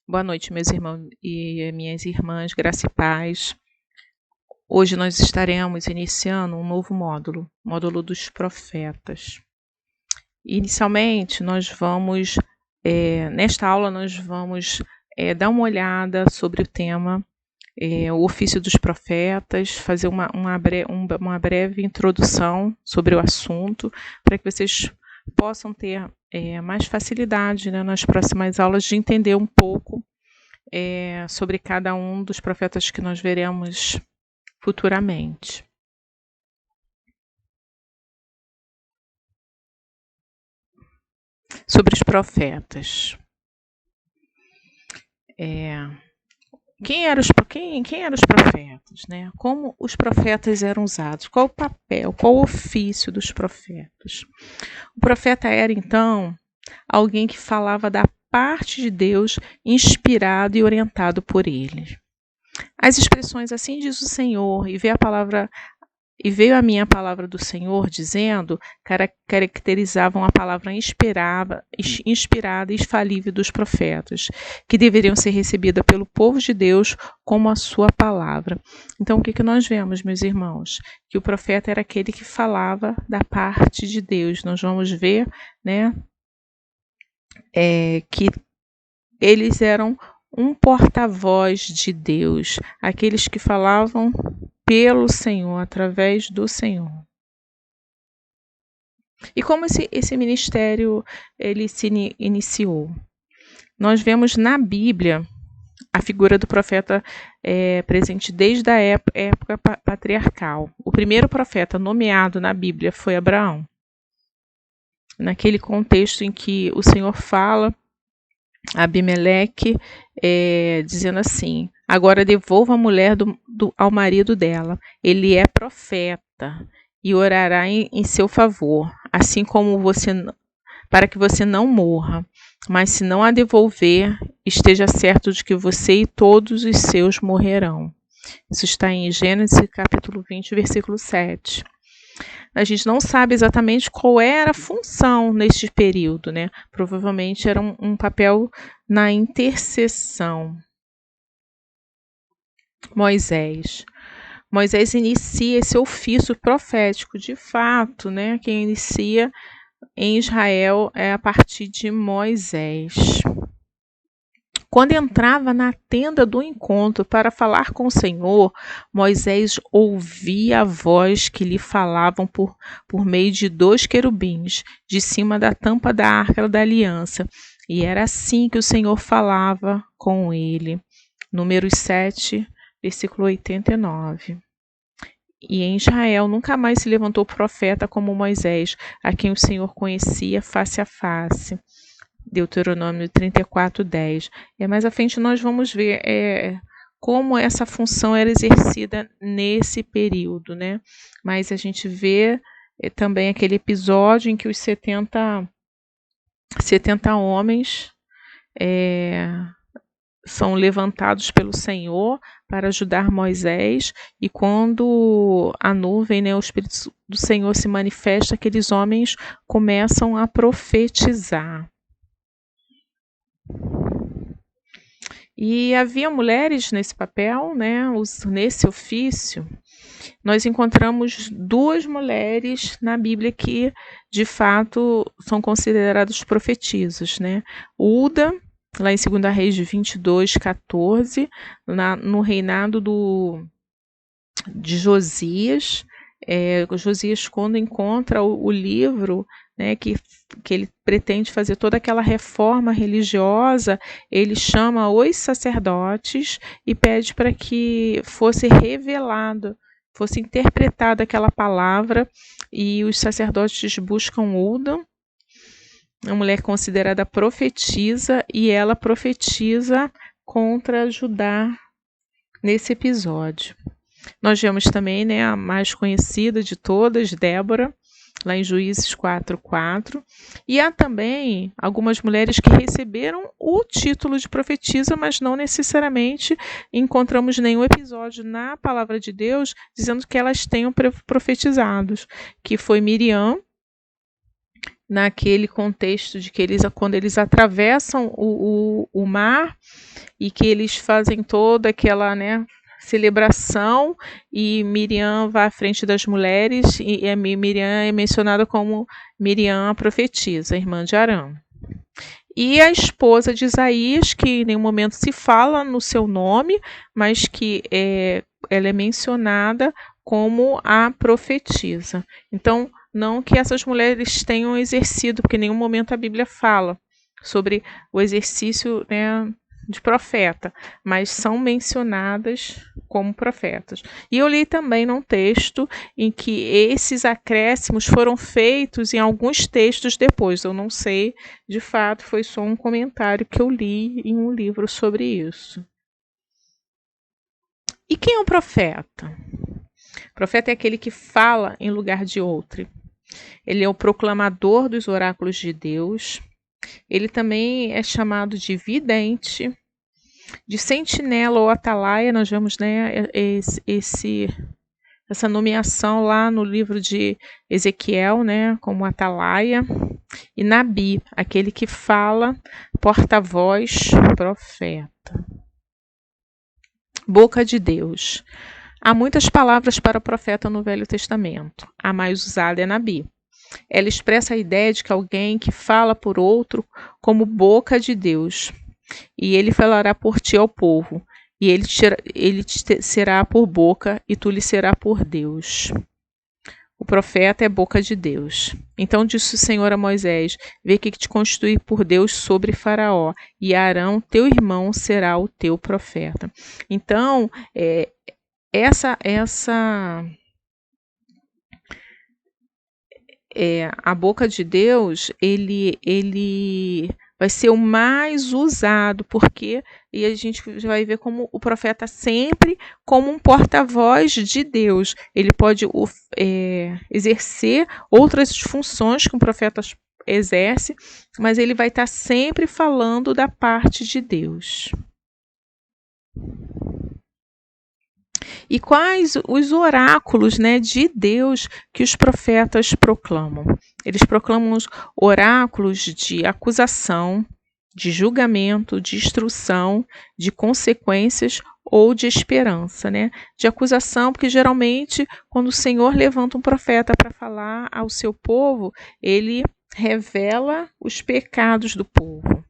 Boa noite, meus irmãos e minhas irmãs, graça e paz. Hoje nós estaremos iniciando um novo módulo, módulo dos profetas. Inicialmente, nesta aula, nós vamos dar uma olhada sobre o tema, o ofício dos profetas, fazer uma breve introdução sobre o assunto, para que vocês possam ter mais facilidade, né, nas próximas aulas de entender um pouco sobre cada um dos profetas que nós veremos futuramente. Sobre os profetas. Quem eram os profetas, né? Como os profetas eram usados? Qual o papel, qual o ofício dos profetas? O profeta era, então, alguém que falava da parte de Deus, inspirado e orientado por ele. As expressões "assim diz o Senhor" e veio a minha palavra do Senhor dizendo, caracterizavam a palavra inspirada e infalível dos profetas, que deveriam ser recebida pelo povo de Deus como a sua palavra. Então, o que nós vemos, meus irmãos? Que o profeta era aquele que falava da parte de Deus. Nós vamos ver, né, que eles eram um porta-voz de Deus, aqueles que falavam pelo Senhor, através do Senhor. E como esse ministério ele se iniciou? Nós vemos na Bíblia a figura do profeta presente desde a época patriarcal. O primeiro profeta nomeado na Bíblia foi Abraão. Naquele contexto em que o Senhor fala a Abimeleque, dizendo assim: agora devolva a mulher ao marido dela. Ele é profeta e orará em seu favor, assim como para que você não morra. Mas se não a devolver, esteja certo de que você e todos os seus morrerão. Isso está em Gênesis capítulo 20, versículo 7. A gente não sabe exatamente qual era a função neste período, né? Provavelmente era um papel na intercessão. Moisés inicia esse ofício profético, de fato, né? Quem inicia em Israel é a partir de Moisés. Quando entrava na tenda do encontro para falar com o Senhor, Moisés ouvia a voz que lhe falavam por meio de 2 querubins, de cima da tampa da arca da aliança. E era assim que o Senhor falava com ele. Números 7, versículo 89. E em Israel nunca mais se levantou profeta como Moisés, a quem o Senhor conhecia face a face. Deuteronômio 34, 10. Mais à frente nós vamos ver como essa função era exercida nesse período, né? Mas a gente vê também aquele episódio em que os 70 homens são levantados pelo Senhor para ajudar Moisés, e quando a nuvem, né, o Espírito do Senhor se manifesta, aqueles homens começam a profetizar. E havia mulheres nesse papel, né, nesse ofício. Nós encontramos 2 mulheres na Bíblia que, de fato, são consideradas profetisas, né? Uda, lá em 2 Reis 22, 14, no reinado de Josias. Josias, quando encontra o livro, né, que ele pretende fazer toda aquela reforma religiosa, ele chama os sacerdotes e pede para que fosse revelado, fosse interpretada aquela palavra, e os sacerdotes buscam Uda, uma mulher considerada profetisa, e ela profetiza contra Judá nesse episódio. Nós vemos também, né, a mais conhecida de todas, Débora, lá em Juízes 4:4. E há também algumas mulheres que receberam o título de profetisa, mas não necessariamente encontramos nenhum episódio na palavra de Deus dizendo que elas tenham profetizado, que foi Miriam naquele contexto de que quando eles atravessam o mar e que eles fazem toda aquela, né, celebração, e Miriam vai à frente das mulheres, e Miriam é mencionada como Miriam a profetisa, irmã de Arão. E a esposa de Isaías, que em nenhum momento se fala no seu nome, mas que ela é mencionada como a profetisa. Então, não que essas mulheres tenham exercido, porque em nenhum momento a Bíblia fala sobre o exercício, né, de profeta, mas são mencionadas como profetas. E eu li também num texto em que esses acréscimos foram feitos em alguns textos depois. Eu não sei, de fato, foi só um comentário que eu li em um livro sobre isso. E quem é o profeta? O profeta é aquele que fala em lugar de outro. Ele é o proclamador dos oráculos de Deus. Ele também é chamado de vidente, de sentinela ou atalaia. Nós vemos, né, essa nomeação lá no livro de Ezequiel, né, como atalaia. E Nabi, aquele que fala, porta-voz, profeta. Boca de Deus. Há muitas palavras para profeta no Velho Testamento. A mais usada é Nabi. Ela expressa a ideia de que alguém que fala por outro como boca de Deus. E ele falará por ti ao povo. E ele te será por boca e tu lhe será por Deus. O profeta é boca de Deus. Então disse o Senhor a Moisés: vê que te constitui por Deus sobre Faraó, e Arão, teu irmão, será o teu profeta. Então, a boca de Deus, ele vai ser o mais usado, porque e a gente vai ver como o profeta sempre como um porta-voz de Deus. Ele pode exercer outras funções que um profeta exerce, mas ele vai estar sempre falando da parte de Deus. E quais os oráculos, né, de Deus que os profetas proclamam? Eles proclamam os oráculos de acusação, de julgamento, de instrução, de consequências ou de esperança, né? De acusação, porque geralmente quando o Senhor levanta um profeta para falar ao seu povo, ele revela os pecados do povo.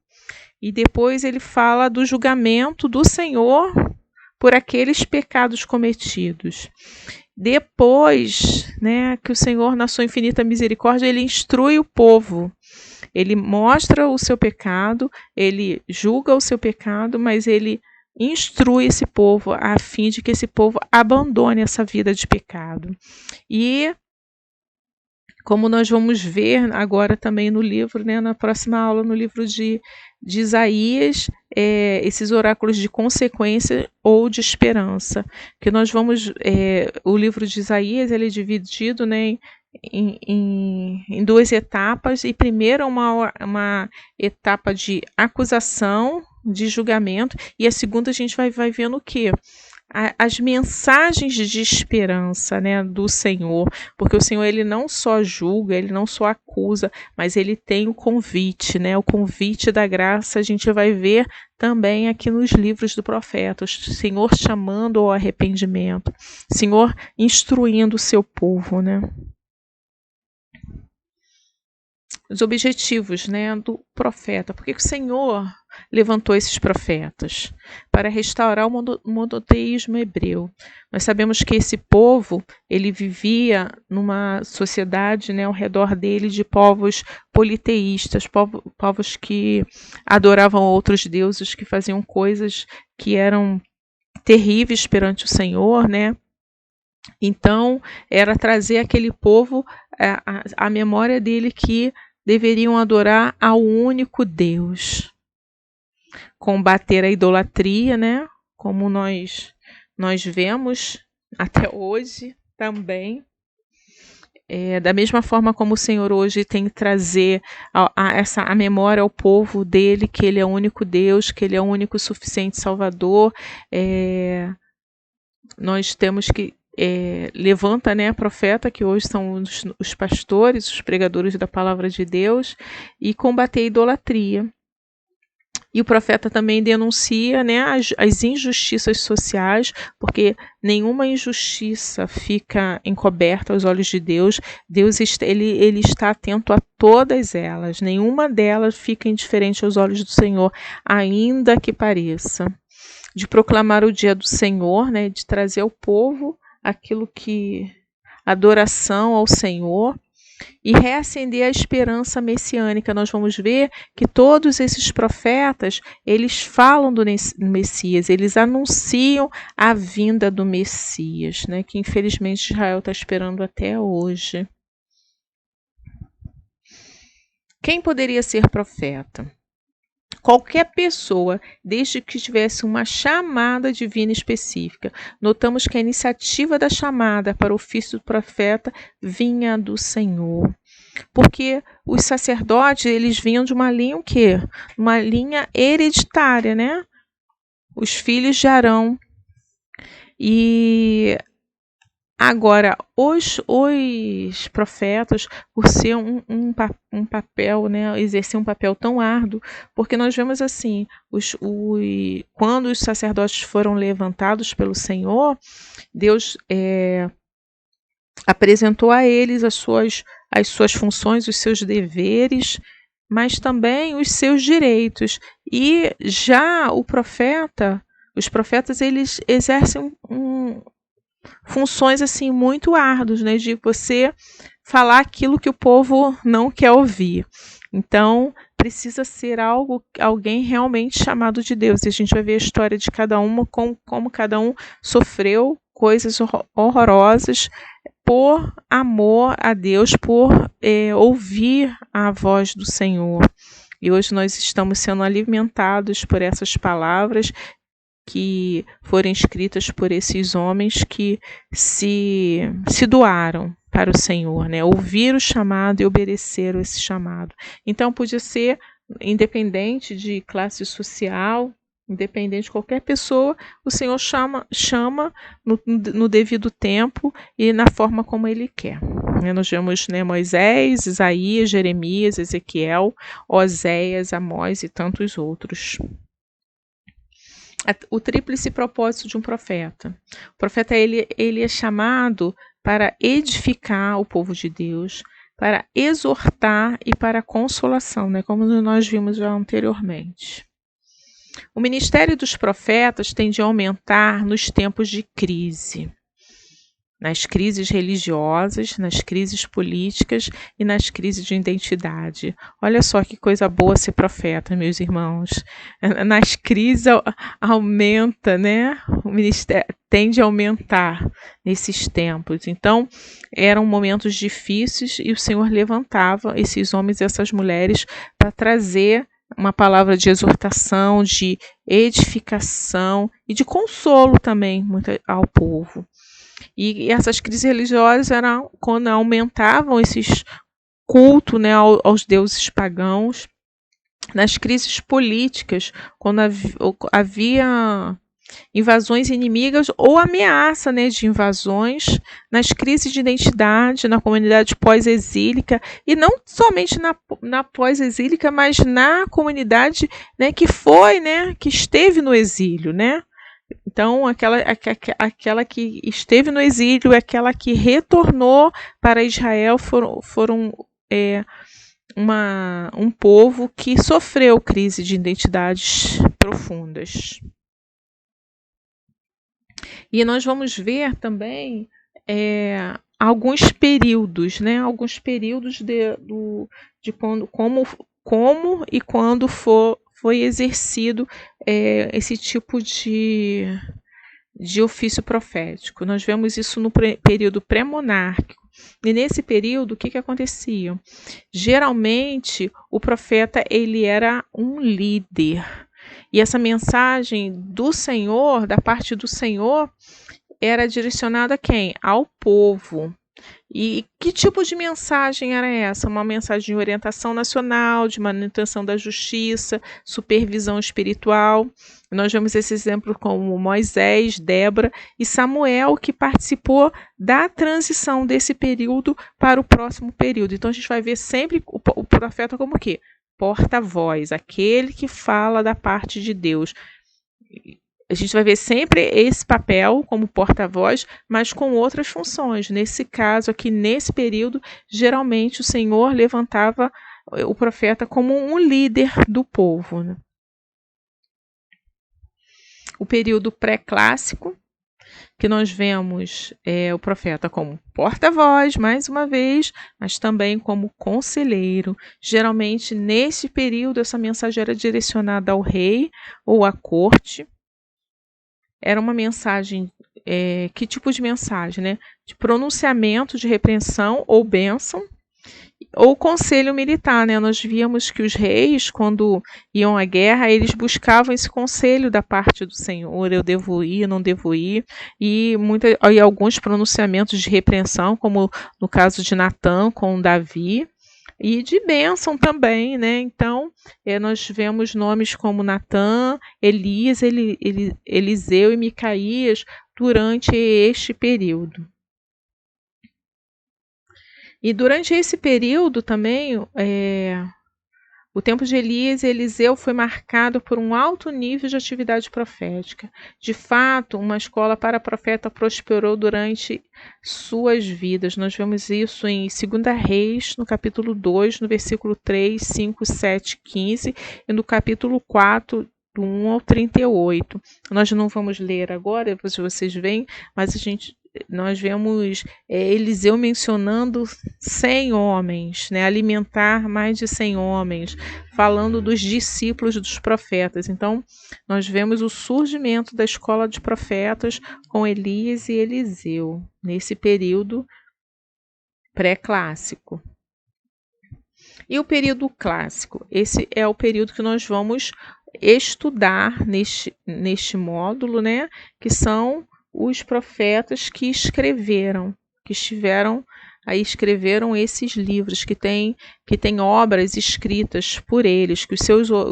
E depois ele fala do julgamento do Senhor por aqueles pecados cometidos. Depois, né, que o Senhor, na sua infinita misericórdia, ele instrui o povo. Ele mostra o seu pecado, ele julga o seu pecado, mas ele instrui esse povo a fim de que esse povo abandone essa vida de pecado. E como nós vamos ver agora também no livro, né, na próxima aula, no livro de Isaías, esses oráculos de consequência ou de esperança. Que nós vamos, o livro de Isaías, ele é dividido, né, em duas etapas. E primeiro uma etapa de acusação, de julgamento, e a segunda a gente vai vendo o quê? As mensagens de esperança, né, do Senhor, porque o Senhor, ele não só julga, ele não só acusa, mas ele tem o convite, né, o convite da graça. A gente vai ver também aqui nos livros do profeta, o Senhor chamando ao arrependimento, o Senhor instruindo o seu povo, né. Os objetivos, né, do profeta. Por que o Senhor levantou esses profetas? Para restaurar o monoteísmo hebreu. Nós sabemos que esse povo, ele vivia numa sociedade, né, ao redor dele, de povos politeístas, povos que adoravam outros deuses, que faziam coisas que eram terríveis perante o Senhor, né? Então, era trazer aquele povo a memória dele, que deveriam adorar ao único Deus. Combater a idolatria, né? Como nós vemos até hoje também. Da mesma forma como o Senhor hoje tem que trazer a memória ao povo dele, que ele é o único Deus, que ele é o único suficiente Salvador. Nós temos que levanta, né, profeta, que hoje são os pastores, os pregadores da palavra de Deus, e combater a idolatria. E o profeta também denuncia, né, as injustiças sociais, porque nenhuma injustiça fica encoberta aos olhos de Deus. Deus ele está atento a todas elas. Nenhuma delas fica indiferente aos olhos do Senhor, ainda que pareça. De proclamar o dia do Senhor, né, de trazer ao povo aquilo que adoração ao Senhor, e reacender a esperança messiânica. Nós vamos ver que todos esses profetas, eles falam do Messias, eles anunciam a vinda do Messias, né, que infelizmente Israel está esperando até hoje. Quem poderia ser profeta? Qualquer pessoa, desde que tivesse uma chamada divina específica. Notamos que a iniciativa da chamada para o ofício do profeta vinha do Senhor. Porque os sacerdotes, eles vinham de uma linha o quê? Uma linha hereditária, né? Os filhos de Arão. E agora, os profetas, por ser um papel, né, exercer um papel tão árduo, porque nós vemos assim, quando os sacerdotes foram levantados pelo Senhor, Deus apresentou a eles as suas funções, os seus deveres, mas também os seus direitos. E já os profetas, eles exercem funções assim muito árduas, né, de você falar aquilo que o povo não quer ouvir. Então, precisa ser alguém realmente chamado de Deus. E a gente vai ver a história de cada uma, como cada um sofreu coisas horrorosas por amor a Deus, por ouvir a voz do Senhor. E hoje nós estamos sendo alimentados por essas palavras que foram escritas por esses homens que se doaram para o Senhor, né? Ouviram o chamado e obedeceram esse chamado. Então, podia ser independente de classe social, independente de qualquer pessoa, o Senhor chama no devido tempo e na forma como Ele quer. Nós vemos, né, Moisés, Isaías, Jeremias, Ezequiel, Oséias, Amós e tantos outros. O tríplice propósito de um profeta. O profeta ele é chamado para edificar o povo de Deus, para exortar e para consolação, né, como nós vimos já anteriormente. O ministério dos profetas tende a aumentar nos tempos de crise, nas crises religiosas, nas crises políticas e nas crises de identidade. Olha só que coisa boa ser profeta, meus irmãos. Nas crises aumenta, né? O ministério tende a aumentar nesses tempos. Então, eram momentos difíceis e o Senhor levantava esses homens e essas mulheres para trazer uma palavra de exortação, de edificação e de consolo também ao povo. E essas crises religiosas eram quando aumentavam esses cultos, né, aos deuses pagãos. Nas crises políticas, quando havia invasões inimigas ou ameaça, né, de invasões. Nas crises de identidade, na comunidade pós-exílica, e não somente na pós-exílica, mas na comunidade, né, que esteve no exílio, né? Então, aquela que esteve no exílio, aquela que retornou para Israel, foram um povo que sofreu crise de identidades profundas. E nós vamos ver também alguns períodos, né? Alguns períodos de como e quando foi exercido esse tipo de ofício profético. Nós vemos isso no período pré-monárquico. E nesse período, o que acontecia? Geralmente, o profeta ele era um líder. E essa mensagem do Senhor, da parte do Senhor, era direcionada a quem? Ao povo. E que tipo de mensagem era essa? Uma mensagem de orientação nacional, de manutenção da justiça, supervisão espiritual. Nós vemos esse exemplo como Moisés, Débora e Samuel, que participou da transição desse período para o próximo período. Então a gente vai ver sempre o profeta como o quê? Porta-voz, aquele que fala da parte de Deus. A gente vai ver sempre esse papel como porta-voz, mas com outras funções. Nesse caso aqui, nesse período, geralmente o Senhor levantava o profeta como um líder do povo, né? O período pré-clássico, que nós vemos o profeta como porta-voz, mais uma vez, mas também como conselheiro. Geralmente, nesse período, essa mensagem era direcionada ao rei ou à corte. Era uma mensagem, que tipo de mensagem, né? De pronunciamento de repreensão ou bênção, ou conselho militar, né? Nós víamos que os reis, quando iam à guerra, eles buscavam esse conselho da parte do Senhor, eu devo ir, não devo ir, e alguns pronunciamentos de repreensão, como no caso de Natã com Davi, e de bênção também, né? Então, nós vemos nomes como Natã, Elias, Eliseu e Micaías durante este período. E durante esse período também, o tempo de Elias e Eliseu foi marcado por um alto nível de atividade profética. De fato, uma escola para profeta prosperou durante suas vidas. Nós vemos isso em 2 Reis, no capítulo 2, no versículo 3, 5, 7, 15, e no capítulo 4, do 1 ao 38. Nós não vamos ler agora, depois vocês veem, mas nós vemos Eliseu mencionando 100 homens, né, alimentar mais de 100 homens, falando dos discípulos dos profetas. Então, nós vemos o surgimento da escola de profetas com Elias e Eliseu, nesse período pré-clássico. E o período clássico? Esse é o período que nós vamos estudar neste módulo, né, que são os profetas que escreveram esses livros, que têm obras escritas por eles, que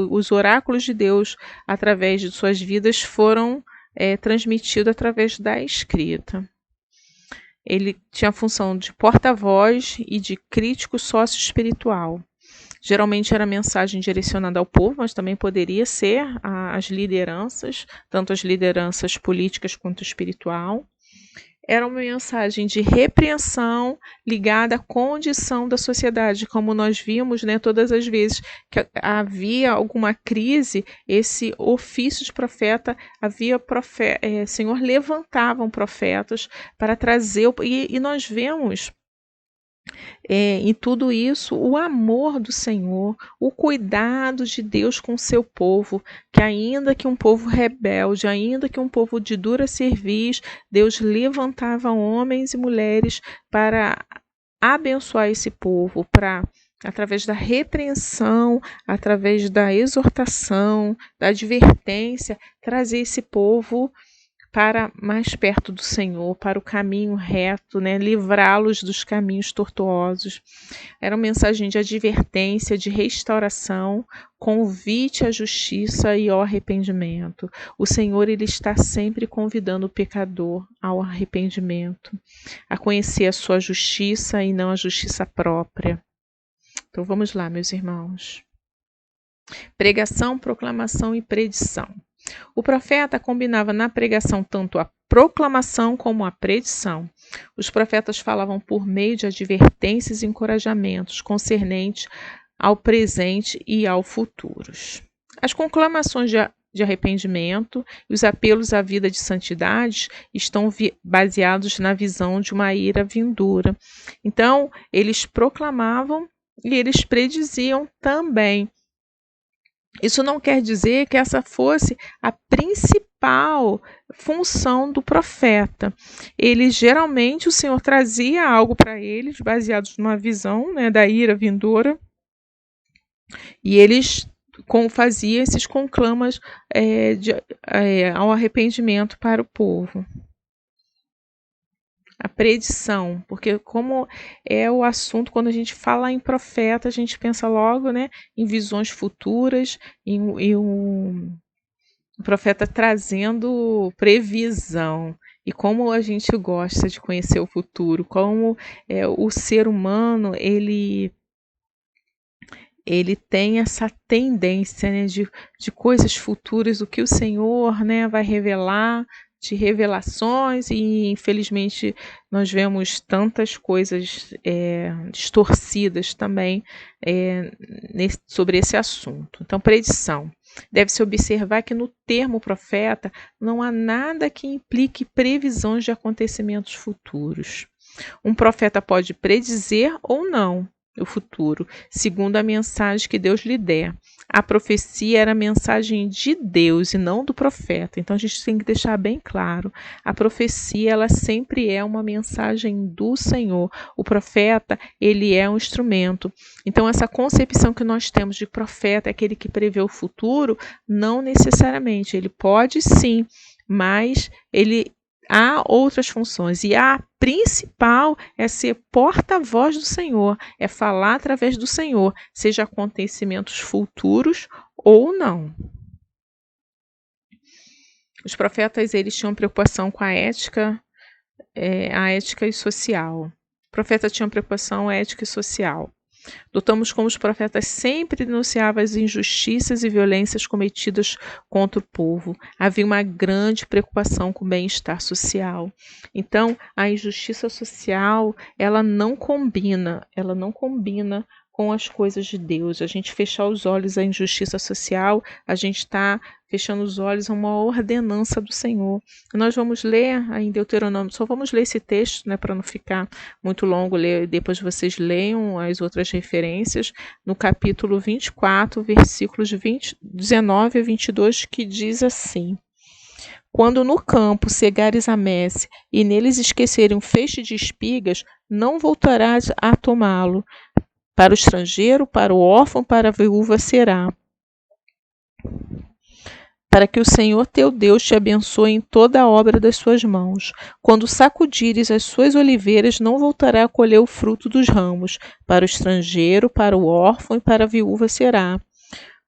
os oráculos de Deus, através de suas vidas, foram transmitidos através da escrita. Ele tinha a função de porta-voz e de crítico sócio-espiritual. Geralmente era mensagem direcionada ao povo, mas também poderia ser às lideranças, tanto as lideranças políticas quanto espiritual. Era uma mensagem de repreensão ligada à condição da sociedade, como nós vimos, né, todas as vezes que havia alguma crise, esse ofício de profeta, Senhor levantavam profetas para trazer, e nós vemos em tudo isso o amor do Senhor, o cuidado de Deus com o seu povo, que ainda que um povo rebelde, ainda que um povo de dura cerviz, Deus levantava homens e mulheres para abençoar esse povo, para, através da repreensão, através da exortação, da advertência, trazer esse povo para mais perto do Senhor, para o caminho reto, né? Livrá-los dos caminhos tortuosos. Era uma mensagem de advertência, de restauração, convite à justiça e ao arrependimento. O Senhor, ele está sempre convidando o pecador ao arrependimento, a conhecer a sua justiça e não a justiça própria. Então vamos lá, meus irmãos. Pregação, proclamação e predição. O profeta combinava na pregação tanto a proclamação como a predição. Os profetas falavam por meio de advertências e encorajamentos concernentes ao presente e ao futuro. As conclamações de arrependimento e os apelos à vida de santidade estão baseados na visão de uma ira vindoura. Então, eles proclamavam e eles prediziam também. Isso não quer dizer que essa fosse a principal função do profeta. Geralmente, o Senhor trazia algo para eles, baseados numa visão, né, da ira vindoura, e eles faziam esses conclamas ao arrependimento para o povo. A predição, porque como é o assunto, quando a gente fala em profeta, a gente pensa logo, né, em visões futuras, em um profeta trazendo previsão. E como a gente gosta de conhecer o futuro, como o ser humano, ele tem essa tendência, né, de coisas futuras, o que o Senhor, né, vai revelar, de revelações, e infelizmente nós vemos tantas coisas distorcidas também sobre esse assunto. Então, predição. Deve-se observar que no termo profeta não há nada que implique previsões de acontecimentos futuros. Um profeta pode predizer ou não o futuro, segundo a mensagem que Deus lhe der. A profecia era a mensagem de Deus e não do profeta. Então a gente tem que deixar bem claro. A profecia, ela sempre é uma mensagem do Senhor. O profeta, ele é um instrumento. Então essa concepção que nós temos de profeta, aquele que prevê o futuro, não necessariamente. Ele pode sim, mas há outras funções, e a principal é ser porta-voz do Senhor, é falar através do Senhor, seja acontecimentos futuros ou não. Os profetas, eles tinham preocupação com a ética e social. O profeta tinha preocupação ética e social. Notamos como os profetas sempre denunciavam as injustiças e violências cometidas contra o povo. Havia uma grande preocupação com o bem-estar social. Então, a injustiça social, ela não combina com as coisas de Deus. A gente fechar os olhos à injustiça social, a gente está fechando os olhos a uma ordenança do Senhor. Nós vamos ler em Deuteronômio, só vamos ler esse texto, né, para não ficar muito longo, depois vocês leiam as outras referências, no capítulo 24, versículos 19 a 22, que diz assim: quando no campo cegares a messe e neles esquecerem um feixe de espigas, não voltarás a tomá-lo. Para o estrangeiro, para o órfão, para a viúva será. Para que o Senhor teu Deus te abençoe em toda a obra das suas mãos. Quando sacudires as suas oliveiras, não voltará a colher o fruto dos ramos. Para o estrangeiro, para o órfão e para a viúva será.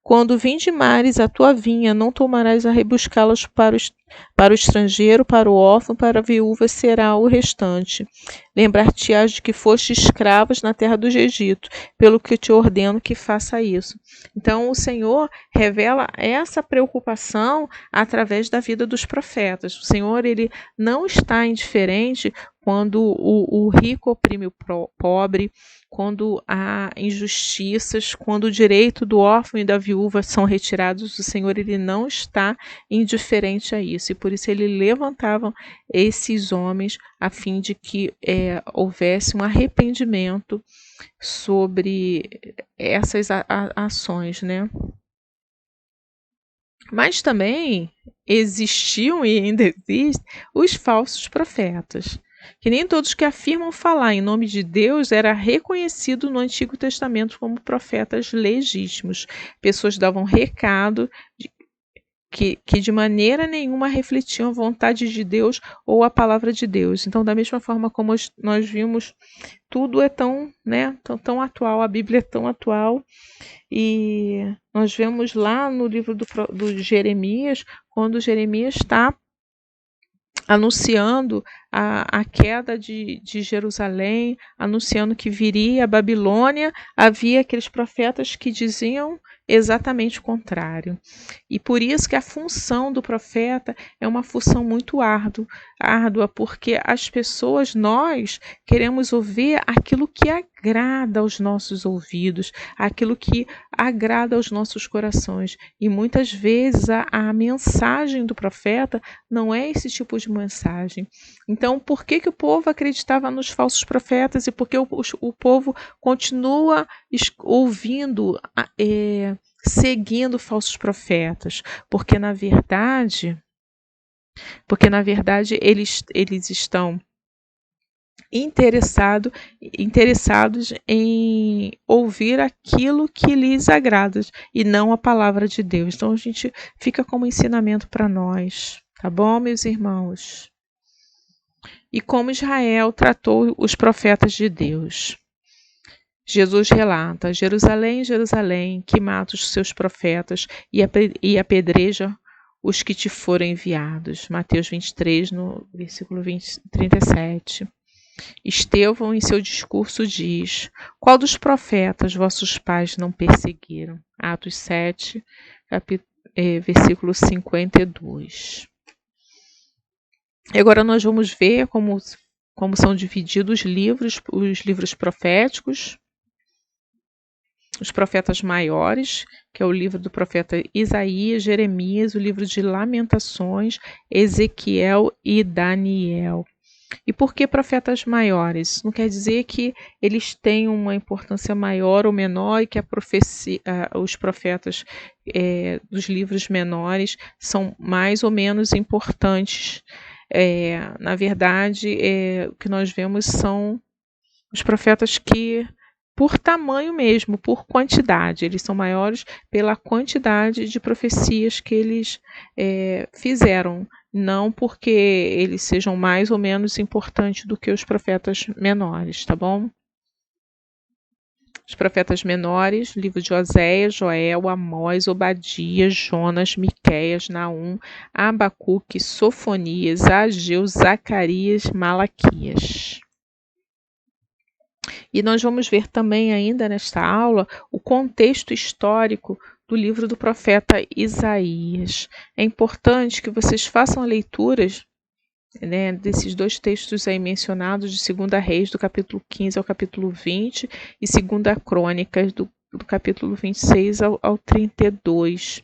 Quando vindimares a tua vinha, não tomarás a rebuscá-las para o estrangeiro, para o órfão, para a viúva será o restante. Lembrar-te-ás de que foste escravos na terra do Egito, pelo que te ordeno que faça isso. Então o Senhor revela essa preocupação através da vida dos profetas. O Senhor, ele não está indiferente quando o rico oprime o pobre, quando há injustiças, quando o direito do órfão e da viúva são retirados. O Senhor, ele não está indiferente a isso, e por isso ele levantava esses homens a fim de que houvesse um arrependimento sobre essas ações, né? Mas também existiam e ainda existem os falsos profetas, que nem todos que afirmam falar em nome de Deus era reconhecido no Antigo Testamento como profetas legítimos. Pessoas davam recado que de maneira nenhuma refletiam a vontade de Deus ou a palavra de Deus. Então, da mesma forma como nós vimos, tudo é tão atual, a Bíblia é tão atual, e nós vemos lá no livro do Jeremias, quando Jeremias está anunciando a queda de Jerusalém, anunciando que viria a Babilônia, havia aqueles profetas que diziam exatamente o contrário. E por isso que a função do profeta é uma função muito árdua, porque as pessoas, nós queremos ouvir aquilo que agrada aos nossos ouvidos, aquilo que agrada aos nossos corações. E muitas vezes a mensagem do profeta não é esse tipo de mensagem. Então, por que o povo acreditava nos falsos profetas e por que o povo continua ouvindo, seguindo falsos profetas? Porque na verdade eles estão interessados em ouvir aquilo que lhes agrada e não a palavra de Deus. Então a gente fica como ensinamento para nós, tá bom, meus irmãos? e como Israel tratou os profetas de Deus. Jesus relata: Jerusalém, Jerusalém, que mata os seus profetas e apedreja os que te foram enviados. Mateus 23, no versículo 37. Estevão, em seu discurso, diz: qual dos profetas vossos pais não perseguiram? Atos 7, versículo 52. Agora nós vamos ver como são divididos os livros proféticos. Os profetas maiores, que é o livro do profeta Isaías, Jeremias, o livro de Lamentações, Ezequiel e Daniel. E por que profetas maiores? Não quer dizer que eles tenham uma importância maior ou menor e que os profetas dos livros menores são mais ou menos importantes. Na verdade, o que nós vemos são os profetas que, por tamanho mesmo, por quantidade, eles são maiores pela quantidade de profecias que eles fizeram, não porque eles sejam mais ou menos importantes do que os profetas menores, tá bom? Os profetas menores, livro de Oséias, Joel, Amós, Obadias, Jonas, Miqueias, Naum, Abacuque, Sofonias, Ageu, Zacarias, Malaquias. E nós vamos ver também ainda nesta aula o contexto histórico do livro do profeta Isaías. É importante que vocês façam leituras, né, desses dois textos aí mencionados, de 2 Reis, do capítulo 15 ao capítulo 20, e 2 Crônicas, do capítulo 26 ao 32.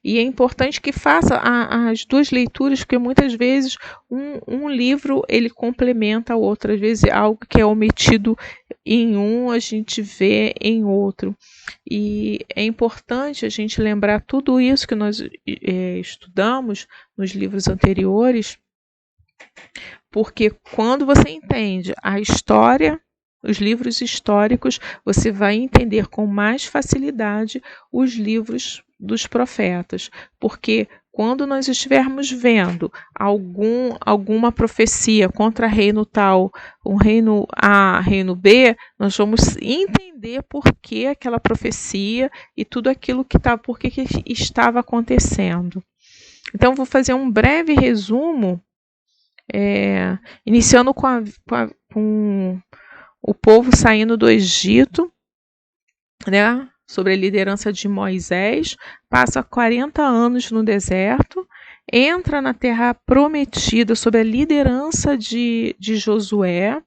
E é importante que faça as duas leituras, porque muitas vezes um livro ele complementa o outro. Às vezes algo que é omitido em um, a gente vê em outro. E é importante a gente lembrar tudo isso que nós estudamos nos livros anteriores, porque quando você entende a história, os livros históricos, você vai entender com mais facilidade os livros dos profetas, porque quando nós estivermos vendo alguma profecia contra reino tal, um reino A, reino B, nós vamos entender por que aquela profecia e tudo aquilo por que estava acontecendo. Então, vou fazer um breve resumo, iniciando com o povo saindo do Egito, né, sobre a liderança de Moisés, passa 40 anos no deserto, entra na terra prometida sob a liderança de Josué.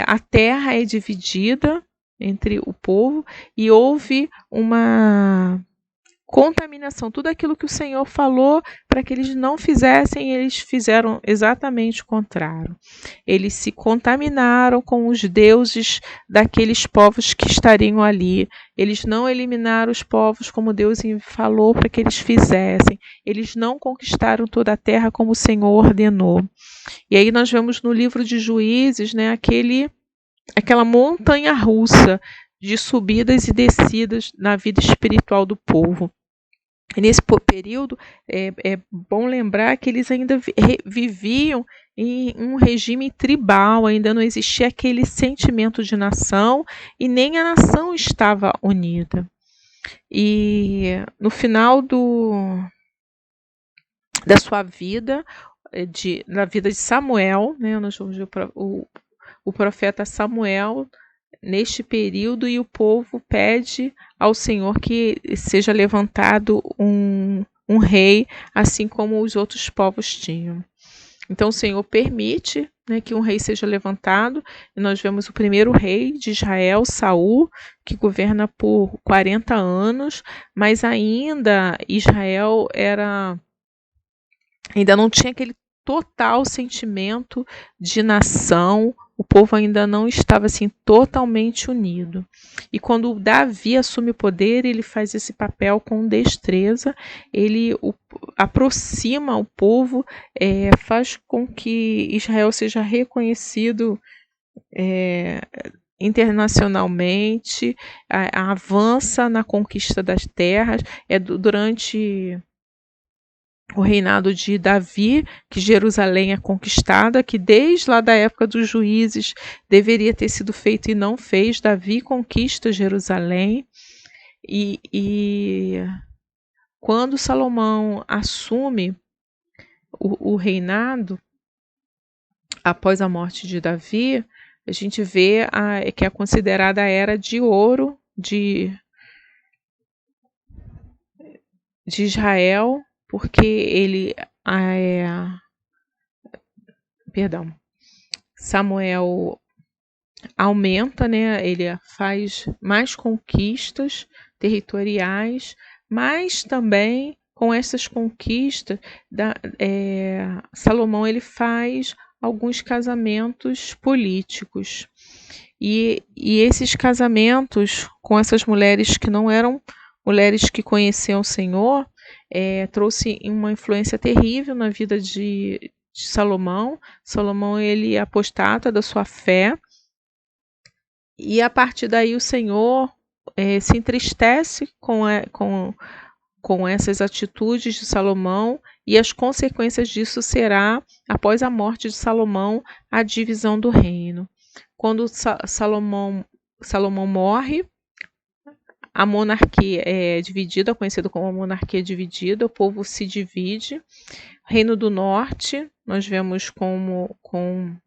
A terra é dividida entre o povo e houve uma contaminação. Tudo aquilo que o Senhor falou para que eles não fizessem, eles fizeram exatamente o contrário. Eles se contaminaram com os deuses daqueles povos que estariam ali. Eles não eliminaram os povos como Deus falou para que eles fizessem. Eles não conquistaram toda a terra como o Senhor ordenou. E aí nós vemos no livro de Juízes, né, aquela montanha russa de subidas e descidas na vida espiritual do povo. E nesse período, é bom lembrar que eles ainda viviam em um regime tribal, ainda não existia aquele sentimento de nação e nem a nação estava unida. E no final da sua vida, na vida de Samuel, né, nós vamos ver o profeta Samuel neste período, e o povo pede ao Senhor que seja levantado um rei, assim como os outros povos tinham. Então o Senhor permite, né, que um rei seja levantado, e nós vemos o primeiro rei de Israel, Saul, que governa por 40 anos, mas ainda Israel ainda não tinha aquele total sentimento de nação. O povo ainda não estava assim totalmente unido. E quando Davi assume o poder, ele faz esse papel com destreza, ele aproxima o povo, faz com que Israel seja reconhecido internacionalmente, avança na conquista das terras. Durante o reinado de Davi, que Jerusalém é conquistada, que desde lá da época dos juízes deveria ter sido feito e não fez. Davi conquista Jerusalém e quando Salomão assume o reinado, após a morte de Davi, a gente vê que é considerada a era de ouro de Israel, porque ele Samuel aumenta, né? Ele faz mais conquistas territoriais, mas também com essas conquistas, Salomão ele faz alguns casamentos políticos. E esses casamentos com essas mulheres que não eram mulheres que conheciam o Senhor, trouxe uma influência terrível na vida de Salomão. Salomão ele apostata da sua fé, e a partir daí o Senhor se entristece com essas atitudes de Salomão, e as consequências disso será, após a morte de Salomão, a divisão do reino. Quando Salomão morre, a monarquia é dividida, conhecida como a monarquia dividida, o povo se divide. Reino do Norte, nós vemos com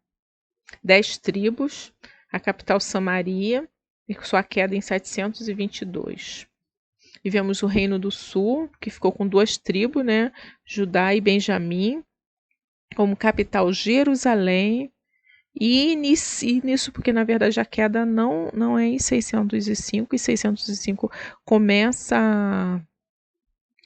10 tribos, a capital Samaria, e sua queda em 722. E vemos o Reino do Sul, que ficou com 2 tribos, né? Judá e Benjamim, como capital Jerusalém. E nisso, porque na verdade a queda não é em 605, e 605 começa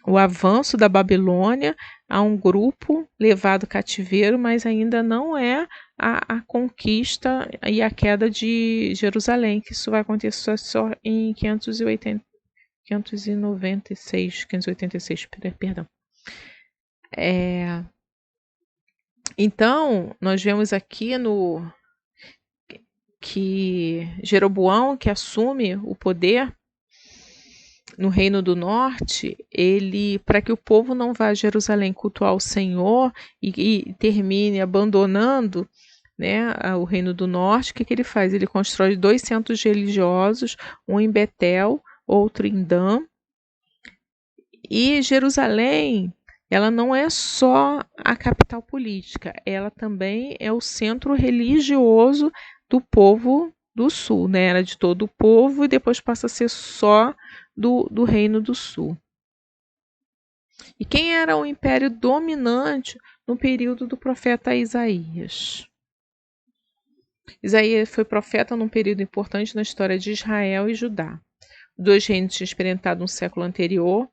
o avanço da Babilônia, a um grupo levado cativeiro, mas ainda não é a conquista e a queda de Jerusalém, que isso vai acontecer só em 586, perdão. Então, nós vemos aqui que Jeroboão, que assume o poder no Reino do Norte, ele, para que o povo não vá a Jerusalém cultuar o Senhor e termine abandonando, né, o Reino do Norte, o que ele faz? Ele constrói 2 centros religiosos, um em Betel, outro em Dan. E Jerusalém, ela não é só a capital política, ela também é o centro religioso do povo do Sul, né? Era de todo o povo e depois passa a ser só do Reino do Sul. E quem era o império dominante no período do profeta Isaías? Isaías foi profeta num período importante na história de Israel e Judá. Os 2 reinos tinham experimentado no século anterior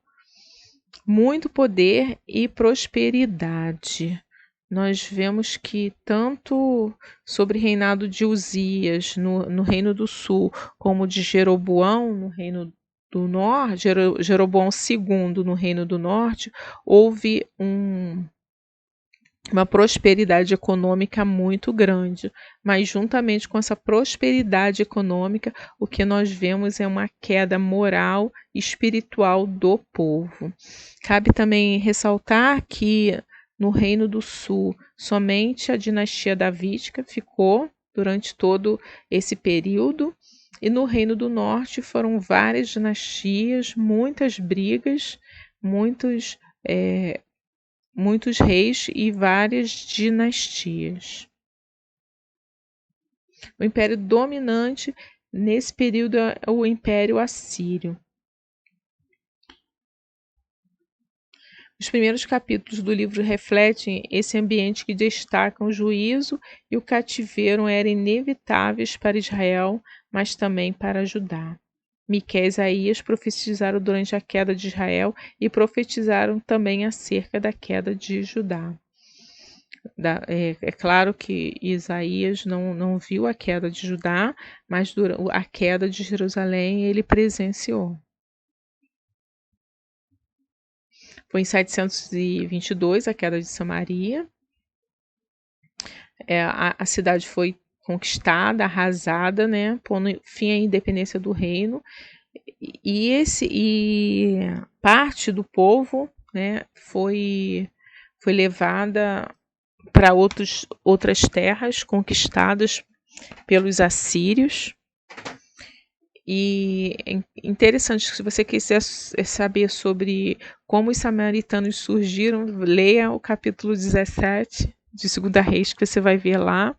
muito poder e prosperidade. Nós vemos que tanto sobre o reinado de Uzias no Reino do Sul, como de Jeroboão no Reino do Norte, Jeroboão II no Reino do Norte, houve uma prosperidade econômica muito grande, mas juntamente com essa prosperidade econômica, o que nós vemos é uma queda moral e espiritual do povo. Cabe também ressaltar que no Reino do Sul, somente a dinastia davídica ficou durante todo esse período, e no Reino do Norte foram várias dinastias, muitas brigas, muitos reis e várias dinastias. O império dominante nesse período é o Império Assírio. Os primeiros capítulos do livro refletem esse ambiente que destacam o juízo e o cativeiro eram inevitáveis para Israel, mas também para Judá. Miqueias e Isaías profetizaram durante a queda de Israel e profetizaram também acerca da queda de Judá. É claro que Isaías não viu a queda de Judá, mas a queda de Jerusalém ele presenciou. Foi em 722 a queda de Samaria. A cidade foi conquistada, arrasada, né, pondo fim à independência do reino. E parte do povo, né, foi foi levada para outras terras conquistadas pelos assírios. E é interessante, se você quiser saber sobre como os samaritanos surgiram, leia o capítulo 17 de 2 Reis, que você vai ver lá,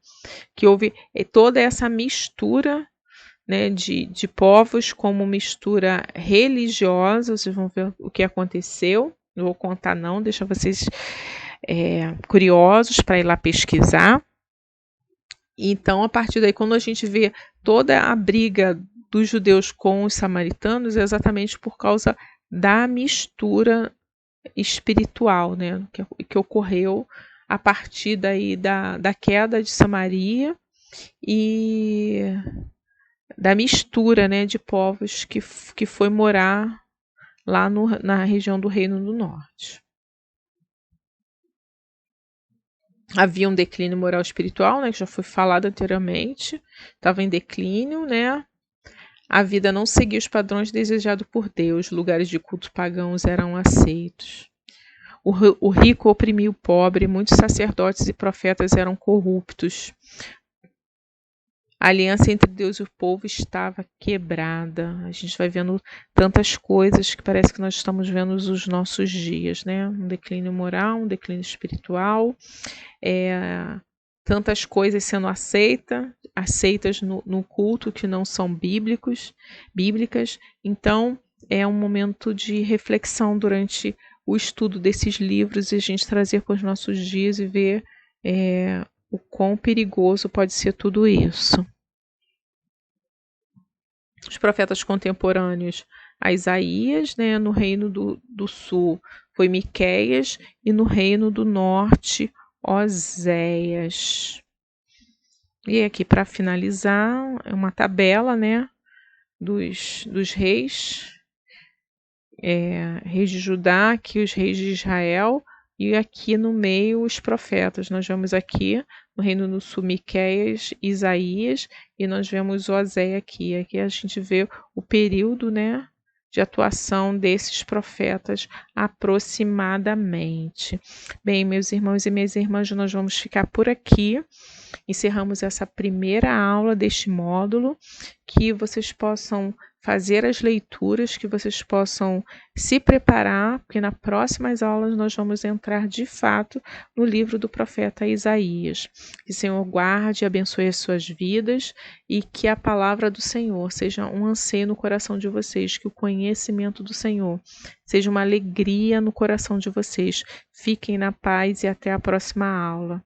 que houve toda essa mistura, né, de povos, como mistura religiosa. Vocês vão ver o que aconteceu. Não vou contar não, deixa vocês curiosos para ir lá pesquisar. Então, a partir daí, quando a gente vê toda a briga dos judeus com os samaritanos, é exatamente por causa da mistura espiritual, né, que ocorreu a partir daí da queda de Samaria e da mistura, né, de povos que foi morar lá na região do Reino do Norte. Havia um declínio moral e espiritual, né, que já foi falado anteriormente, estava em declínio, né? A vida não seguia os padrões desejados por Deus, lugares de culto pagãos eram aceitos. O rico oprimia o pobre, muitos sacerdotes e profetas eram corruptos. A aliança entre Deus e o povo estava quebrada. A gente vai vendo tantas coisas que parece que nós estamos vendo nos nossos dias, né? Um declínio moral, um declínio espiritual, tantas coisas sendo aceitas no culto que não são bíblicas. Então, é um momento de reflexão durante o estudo desses livros e a gente trazer para os nossos dias e ver o quão perigoso pode ser tudo isso. Os profetas contemporâneos a Isaías, né, no reino do sul foi Miqueias e no reino do norte Oséias. E aqui para finalizar é uma tabela, né, dos reis, reis de Judá, aqui os reis de Israel, e aqui no meio os profetas. Nós vemos aqui no reino do sul Miqueias, Isaías, e nós vemos Oséias aqui. Aqui a gente vê o período, né, de atuação desses profetas aproximadamente. Bem, meus irmãos e minhas irmãs, nós vamos ficar por aqui. Encerramos essa primeira aula deste módulo, que vocês possam fazer as leituras, que vocês possam se preparar, porque nas próximas aulas nós vamos entrar de fato no livro do profeta Isaías. Que o Senhor guarde e abençoe as suas vidas e que a palavra do Senhor seja um anseio no coração de vocês, que o conhecimento do Senhor seja uma alegria no coração de vocês. Fiquem na paz e até a próxima aula.